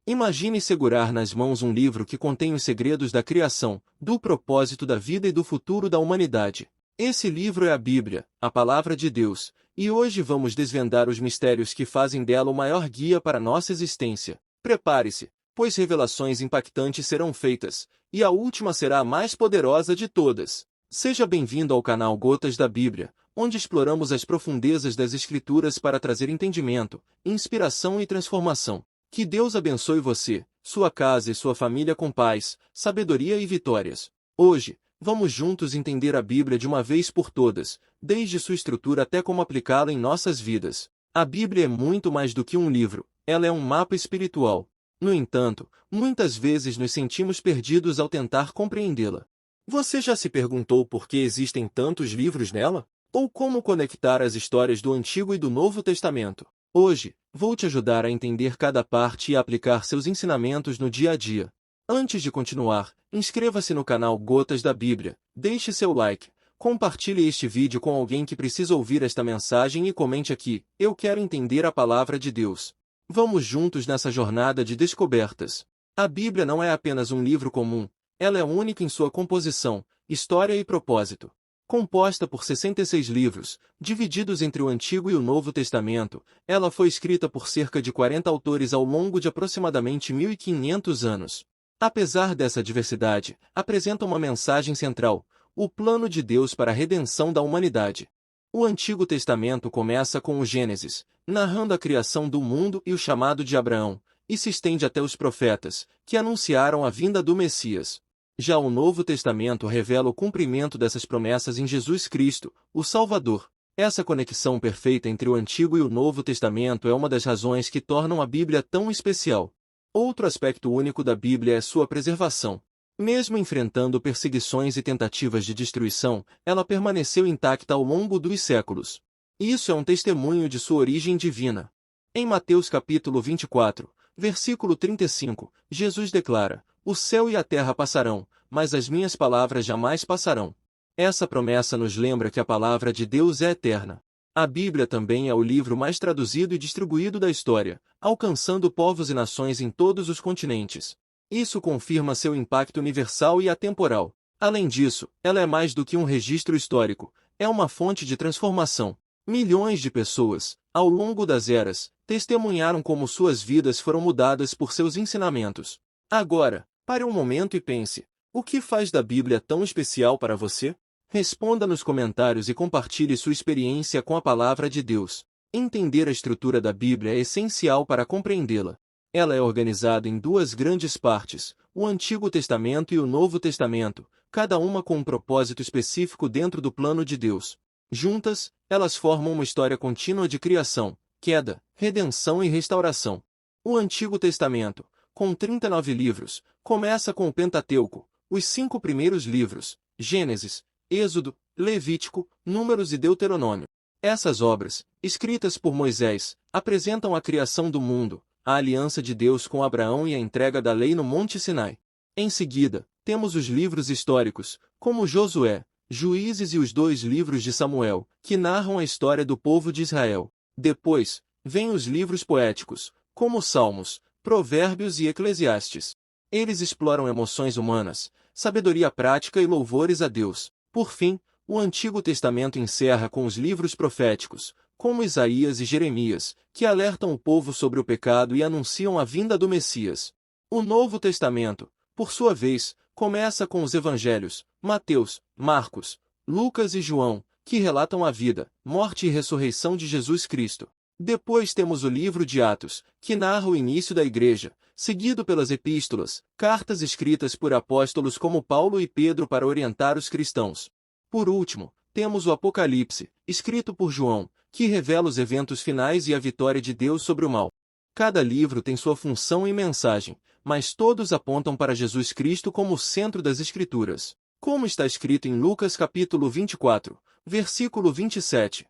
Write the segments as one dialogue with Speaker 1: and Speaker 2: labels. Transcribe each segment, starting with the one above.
Speaker 1: Imagine segurar nas mãos um livro que contém os segredos da criação, do propósito da vida e do futuro da humanidade. Esse livro é a Bíblia, a Palavra de Deus, e hoje vamos desvendar os mistérios que fazem dela o maior guia para nossa existência. Prepare-se, pois revelações impactantes serão feitas, e a última será a mais poderosa de todas. Seja bem-vindo ao canal Gotas da Bíblia, onde exploramos as profundezas das Escrituras para trazer entendimento, inspiração e transformação. Que Deus abençoe você, sua casa e sua família com paz, sabedoria e vitórias. Hoje, vamos juntos entender a Bíblia de uma vez por todas, desde sua estrutura até como aplicá-la em nossas vidas. A Bíblia é muito mais do que um livro, ela é um mapa espiritual. No entanto, muitas vezes nos sentimos perdidos ao tentar compreendê-la. Você já se perguntou por que existem tantos livros nela? Ou como conectar as histórias do Antigo e do Novo Testamento? Hoje, vou te ajudar a entender cada parte e a aplicar seus ensinamentos no dia a dia. Antes de continuar, inscreva-se no canal Gotas da Bíblia, deixe seu like, compartilhe este vídeo com alguém que precisa ouvir esta mensagem e comente aqui: eu quero entender a palavra de Deus. Vamos juntos nessa jornada de descobertas. A Bíblia não é apenas um livro comum, ela é única em sua composição, história e propósito. Composta por 66 livros, divididos entre o Antigo e o Novo Testamento, ela foi escrita por cerca de 40 autores ao longo de aproximadamente 1500 anos. Apesar dessa diversidade, apresenta uma mensagem central: o plano de Deus para a redenção da humanidade. O Antigo Testamento começa com o Gênesis, narrando a criação do mundo e o chamado de Abraão, e se estende até os profetas, que anunciaram a vinda do Messias. Já o Novo Testamento revela o cumprimento dessas promessas em Jesus Cristo, o Salvador. Essa conexão perfeita entre o Antigo e o Novo Testamento é uma das razões que tornam a Bíblia tão especial. Outro aspecto único da Bíblia é sua preservação. Mesmo enfrentando perseguições e tentativas de destruição, ela permaneceu intacta ao longo dos séculos. Isso é um testemunho de sua origem divina. Em Mateus capítulo 24, versículo 35, Jesus declara: o céu e a terra passarão, mas as minhas palavras jamais passarão. Essa promessa nos lembra que a palavra de Deus é eterna. A Bíblia também é o livro mais traduzido e distribuído da história, alcançando povos e nações em todos os continentes. Isso confirma seu impacto universal e atemporal. Além disso, ela é mais do que um registro histórico, é uma fonte de transformação. Milhões de pessoas, ao longo das eras, testemunharam como suas vidas foram mudadas por seus ensinamentos. Agora, pare um momento e pense: o que faz da Bíblia tão especial para você? Responda nos comentários e compartilhe sua experiência com a palavra de Deus. Entender a estrutura da Bíblia é essencial para compreendê-la. Ela é organizada em duas grandes partes, o Antigo Testamento e o Novo Testamento, cada uma com um propósito específico dentro do plano de Deus. Juntas, elas formam uma história contínua de criação, queda, redenção e restauração. O Antigo Testamento, com 39 livros, começa com o Pentateuco, os 5 primeiros livros, Gênesis, Êxodo, Levítico, Números e Deuteronômio. Essas obras, escritas por Moisés, apresentam a criação do mundo, a aliança de Deus com Abraão e a entrega da lei no Monte Sinai. Em seguida, temos os livros históricos, como Josué, Juízes e os 2 livros de Samuel, que narram a história do povo de Israel. Depois, vêm os livros poéticos, como Salmos, Provérbios e Eclesiastes. Eles exploram emoções humanas, sabedoria prática e louvores a Deus. Por fim, o Antigo Testamento encerra com os livros proféticos, como Isaías e Jeremias, que alertam o povo sobre o pecado e anunciam a vinda do Messias. O Novo Testamento, por sua vez, começa com os evangelhos, Mateus, Marcos, Lucas e João, que relatam a vida, morte e ressurreição de Jesus Cristo. Depois temos o livro de Atos, que narra o início da Igreja, seguido pelas epístolas, cartas escritas por apóstolos como Paulo e Pedro para orientar os cristãos. Por último, temos o Apocalipse, escrito por João, que revela os eventos finais e a vitória de Deus sobre o mal. Cada livro tem sua função e mensagem, mas todos apontam para Jesus Cristo como o centro das Escrituras. Como está escrito em Lucas capítulo 24, versículo 27,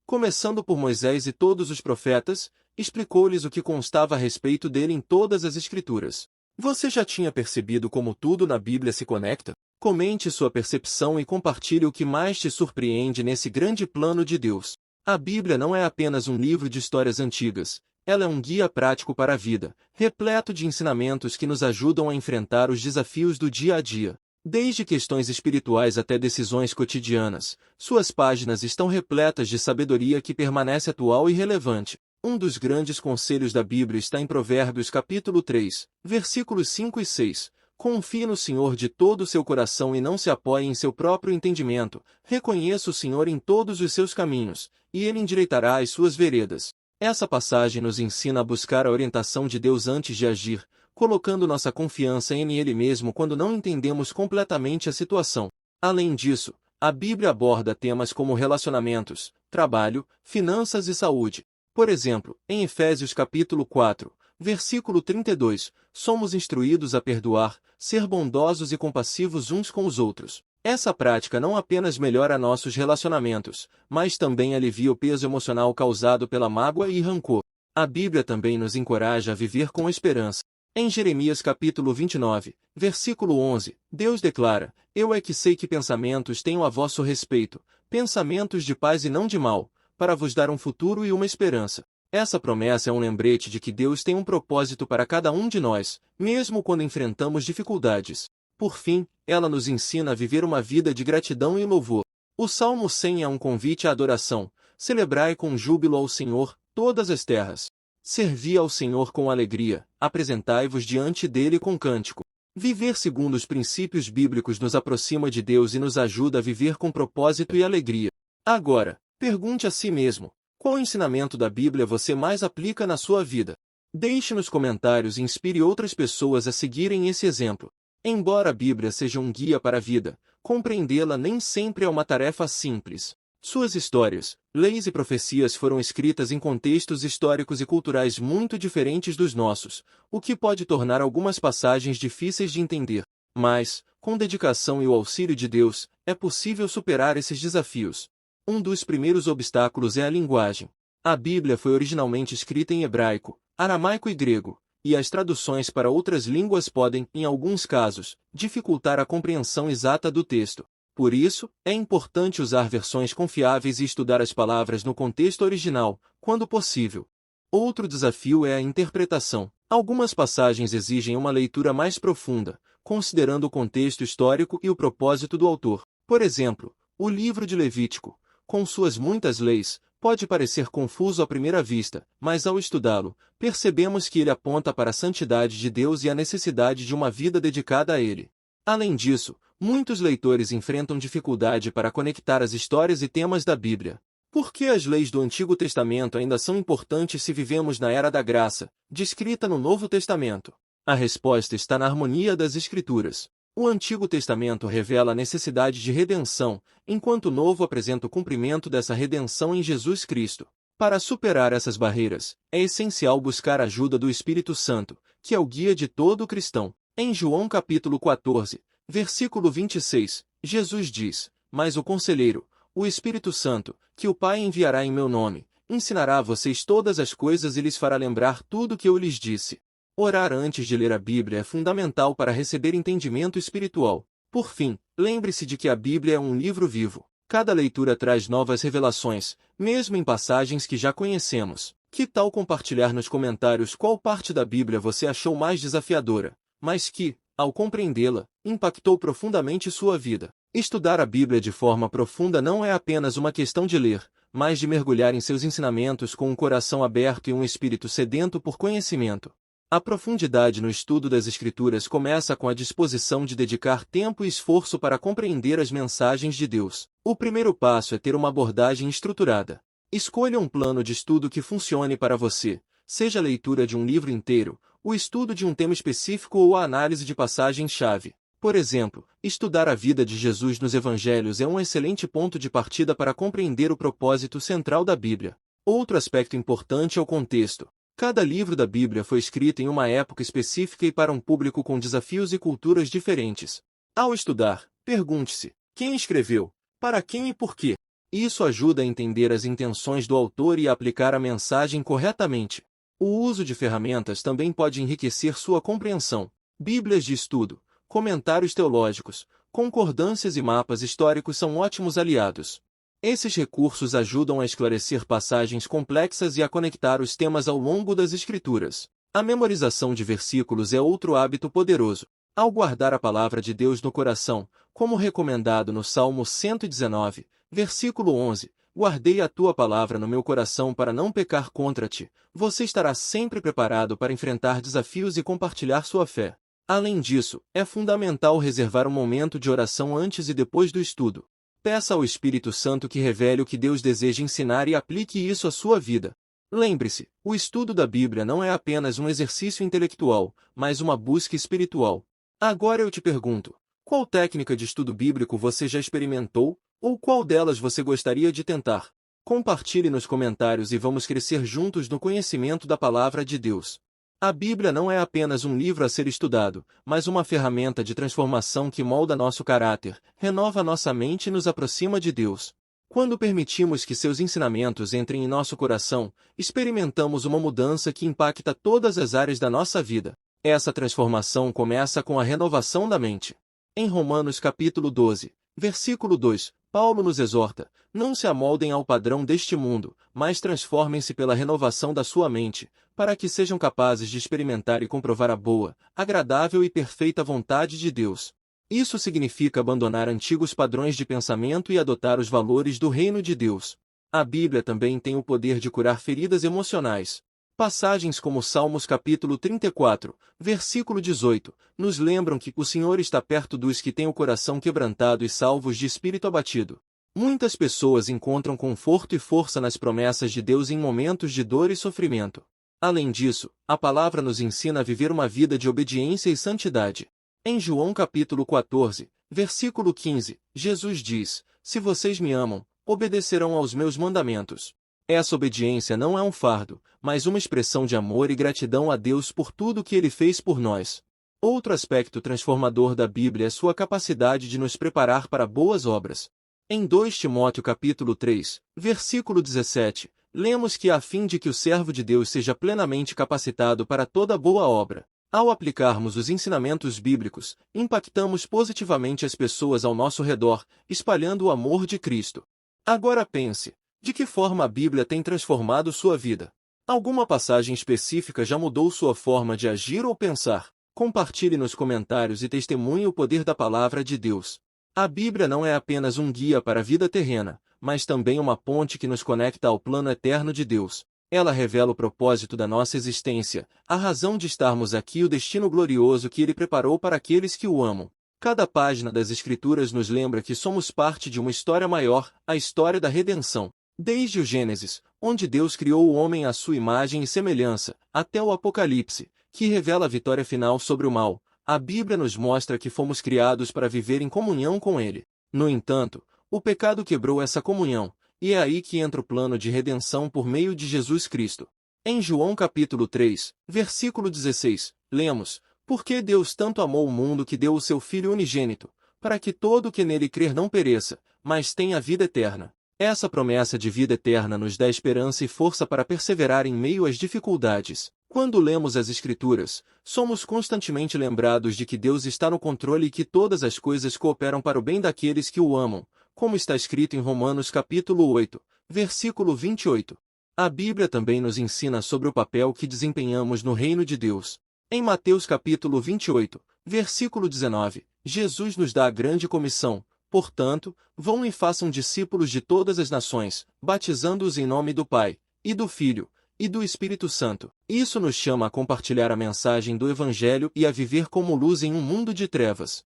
Speaker 1: começando por Moisés e todos os profetas, explicou-lhes o que constava a respeito dele em todas as Escrituras. Você já tinha percebido como tudo na Bíblia se conecta? Comente sua percepção e compartilhe o que mais te surpreende nesse grande plano de Deus. A Bíblia não é apenas um livro de histórias antigas, Ela é um guia prático para a vida, repleto de ensinamentos que nos ajudam a enfrentar os desafios do dia a dia. Desde questões espirituais até decisões cotidianas, suas páginas estão repletas de sabedoria que permanece atual e relevante. Um dos grandes conselhos da Bíblia está em Provérbios capítulo 3, versículos 5 e 6. Confie no Senhor de todo o seu coração e não se apoie em seu próprio entendimento. Reconheça o Senhor em todos os seus caminhos, e Ele endireitará as suas veredas. Essa passagem nos ensina a buscar a orientação de Deus antes de agir, colocando nossa confiança em Ele mesmo quando não entendemos completamente a situação. Além disso, a Bíblia aborda temas como relacionamentos, trabalho, finanças e saúde. Por exemplo, em Efésios capítulo 4, versículo 32, somos instruídos a perdoar, ser bondosos e compassivos uns com os outros. Essa prática não apenas melhora nossos relacionamentos, mas também alivia o peso emocional causado pela mágoa e rancor. A Bíblia também nos encoraja a viver com esperança. Em Jeremias capítulo 29, versículo 11, Deus declara: Eu é que sei que pensamentos tenho a vosso respeito, pensamentos de paz e não de mal, para vos dar um futuro e uma esperança. Essa promessa é um lembrete de que Deus tem um propósito para cada um de nós, mesmo quando enfrentamos dificuldades. Por fim, ela nos ensina a viver uma vida de gratidão e louvor. O Salmo 100 é um convite à adoração. Celebrai com júbilo ao Senhor, todas as terras. Servi ao Senhor com alegria, apresentai-vos diante dele com cântico. Viver segundo os princípios bíblicos nos aproxima de Deus e nos ajuda a viver com propósito e alegria. Agora, pergunte a si mesmo, qual ensinamento da Bíblia você mais aplica na sua vida? Deixe nos comentários e inspire outras pessoas a seguirem esse exemplo. Embora a Bíblia seja um guia para a vida, compreendê-la nem sempre é uma tarefa simples. Suas histórias, leis e profecias foram escritas em contextos históricos e culturais muito diferentes dos nossos, o que pode tornar algumas passagens difíceis de entender. Mas, com dedicação e o auxílio de Deus, é possível superar esses desafios. Um dos primeiros obstáculos é a linguagem. A Bíblia foi originalmente escrita em hebraico, aramaico e grego, e as traduções para outras línguas podem, em alguns casos, dificultar a compreensão exata do texto. Por isso, é importante usar versões confiáveis e estudar as palavras no contexto original, quando possível. Outro desafio é a interpretação. Algumas passagens exigem uma leitura mais profunda, considerando o contexto histórico e o propósito do autor. Por exemplo, o livro de Levítico, com suas muitas leis, pode parecer confuso à primeira vista, mas ao estudá-lo, percebemos que ele aponta para a santidade de Deus e a necessidade de uma vida dedicada a Ele. Além disso, muitos leitores enfrentam dificuldade para conectar as histórias e temas da Bíblia. Por que as leis do Antigo Testamento ainda são importantes se vivemos na Era da Graça, descrita no Novo Testamento? A resposta está na harmonia das Escrituras. O Antigo Testamento revela a necessidade de redenção, enquanto o Novo apresenta o cumprimento dessa redenção em Jesus Cristo. Para superar essas barreiras, é essencial buscar a ajuda do Espírito Santo, que é o guia de todo cristão. Em João capítulo 14, versículo 26, Jesus diz: Mas o Conselheiro, o Espírito Santo, que o Pai enviará em meu nome, ensinará a vocês todas as coisas e lhes fará lembrar tudo o que eu lhes disse. Orar antes de ler a Bíblia é fundamental para receber entendimento espiritual. Por fim, lembre-se de que a Bíblia é um livro vivo. Cada leitura traz novas revelações, mesmo em passagens que já conhecemos. Que tal compartilhar nos comentários qual parte da Bíblia você achou mais desafiadora, mas que, ao compreendê-la, impactou profundamente sua vida? Estudar a Bíblia de forma profunda não é apenas uma questão de ler, mas de mergulhar em seus ensinamentos com um coração aberto e um espírito sedento por conhecimento. A profundidade no estudo das Escrituras começa com a disposição de dedicar tempo e esforço para compreender as mensagens de Deus. O primeiro passo é ter uma abordagem estruturada. Escolha um plano de estudo que funcione para você, seja a leitura de um livro inteiro, o estudo de um tema específico ou a análise de passagens-chave. Por exemplo, estudar a vida de Jesus nos Evangelhos é um excelente ponto de partida para compreender o propósito central da Bíblia. Outro aspecto importante é o contexto. Cada livro da Bíblia foi escrito em uma época específica e para um público com desafios e culturas diferentes. Ao estudar, pergunte-se: quem escreveu? Para quem e por quê? Isso ajuda a entender as intenções do autor e a aplicar a mensagem corretamente. O uso de ferramentas também pode enriquecer sua compreensão. Bíblias de estudo, comentários teológicos, concordâncias e mapas históricos são ótimos aliados. Esses recursos ajudam a esclarecer passagens complexas e a conectar os temas ao longo das Escrituras. A memorização de versículos é outro hábito poderoso. Ao guardar a palavra de Deus no coração, como recomendado no Salmo 119, versículo 11, guardei a tua palavra no meu coração para não pecar contra ti, você estará sempre preparado para enfrentar desafios e compartilhar sua fé. Além disso, é fundamental reservar um momento de oração antes e depois do estudo. Peça ao Espírito Santo que revele o que Deus deseja ensinar e aplique isso à sua vida. Lembre-se, o estudo da Bíblia não é apenas um exercício intelectual, mas uma busca espiritual. Agora eu te pergunto, qual técnica de estudo bíblico você já experimentou, ou qual delas você gostaria de tentar? Compartilhe nos comentários e vamos crescer juntos no conhecimento da Palavra de Deus. A Bíblia não é apenas um livro a ser estudado, mas uma ferramenta de transformação que molda nosso caráter, renova nossa mente e nos aproxima de Deus. Quando permitimos que seus ensinamentos entrem em nosso coração, experimentamos uma mudança que impacta todas as áreas da nossa vida. Essa transformação começa com a renovação da mente. Em Romanos capítulo 12, versículo 2, Paulo nos exorta, não se amoldem ao padrão deste mundo, mas transformem-se pela renovação da sua mente, para que sejam capazes de experimentar e comprovar a boa, agradável e perfeita vontade de Deus. Isso significa abandonar antigos padrões de pensamento e adotar os valores do reino de Deus. A Bíblia também tem o poder de curar feridas emocionais. Passagens como Salmos capítulo 34, versículo 18, nos lembram que o Senhor está perto dos que têm o coração quebrantado e salvos de espírito abatido. Muitas pessoas encontram conforto e força nas promessas de Deus em momentos de dor e sofrimento. Além disso, a palavra nos ensina a viver uma vida de obediência e santidade. Em João capítulo 14, versículo 15, Jesus diz, se vocês me amam, obedecerão aos meus mandamentos. Essa obediência não é um fardo, mas uma expressão de amor e gratidão a Deus por tudo que Ele fez por nós. Outro aspecto transformador da Bíblia é sua capacidade de nos preparar para boas obras. Em 2 Timóteo capítulo 3, versículo 17, lemos que a fim de que o servo de Deus seja plenamente capacitado para toda boa obra. Ao aplicarmos os ensinamentos bíblicos, impactamos positivamente as pessoas ao nosso redor, espalhando o amor de Cristo. Agora pense, de que forma a Bíblia tem transformado sua vida? Alguma passagem específica já mudou sua forma de agir ou pensar? Compartilhe nos comentários e testemunhe o poder da palavra de Deus. A Bíblia não é apenas um guia para a vida terrena, mas também uma ponte que nos conecta ao plano eterno de Deus. Ela revela o propósito da nossa existência, a razão de estarmos aqui e o destino glorioso que Ele preparou para aqueles que o amam. Cada página das Escrituras nos lembra que somos parte de uma história maior, a história da redenção. Desde o Gênesis, onde Deus criou o homem à sua imagem e semelhança, até o Apocalipse, que revela a vitória final sobre o mal, a Bíblia nos mostra que fomos criados para viver em comunhão com Ele. No entanto, o pecado quebrou essa comunhão, e é aí que entra o plano de redenção por meio de Jesus Cristo. Em João capítulo 3, versículo 16, lemos, porque Deus tanto amou o mundo que deu o seu Filho unigênito, para que todo o que nele crer não pereça, mas tenha vida eterna. Essa promessa de vida eterna nos dá esperança e força para perseverar em meio às dificuldades. Quando lemos as Escrituras, somos constantemente lembrados de que Deus está no controle e que todas as coisas cooperam para o bem daqueles que o amam, como está escrito em Romanos capítulo 8, versículo 28. A Bíblia também nos ensina sobre o papel que desempenhamos no reino de Deus. Em Mateus capítulo 28, versículo 19, Jesus nos dá a grande comissão, portanto, vão e façam discípulos de todas as nações, batizando-os em nome do Pai, e do Filho, e do Espírito Santo. Isso nos chama a compartilhar a mensagem do Evangelho e a viver como luz em um mundo de trevas.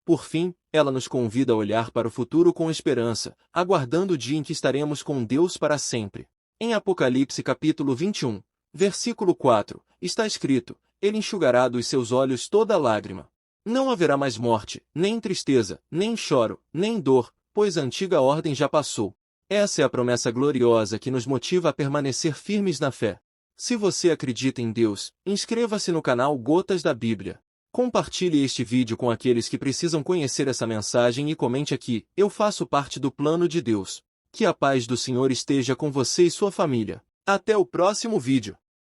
Speaker 1: Por fim, ela nos convida a olhar para o futuro com esperança, aguardando o dia em que estaremos com Deus para sempre. Em Apocalipse capítulo 21, versículo 4, está escrito, Ele enxugará dos seus olhos toda lágrima. Não haverá mais morte, nem tristeza, nem choro, nem dor, pois a antiga ordem já passou. Essa é a promessa gloriosa que nos motiva a permanecer firmes na fé. Se você acredita em Deus, inscreva-se no canal Gotas da Bíblia. Compartilhe este vídeo com aqueles que precisam conhecer essa mensagem e comente aqui, eu faço parte do plano de Deus. Que a paz do Senhor esteja com você e sua família. Até o próximo vídeo.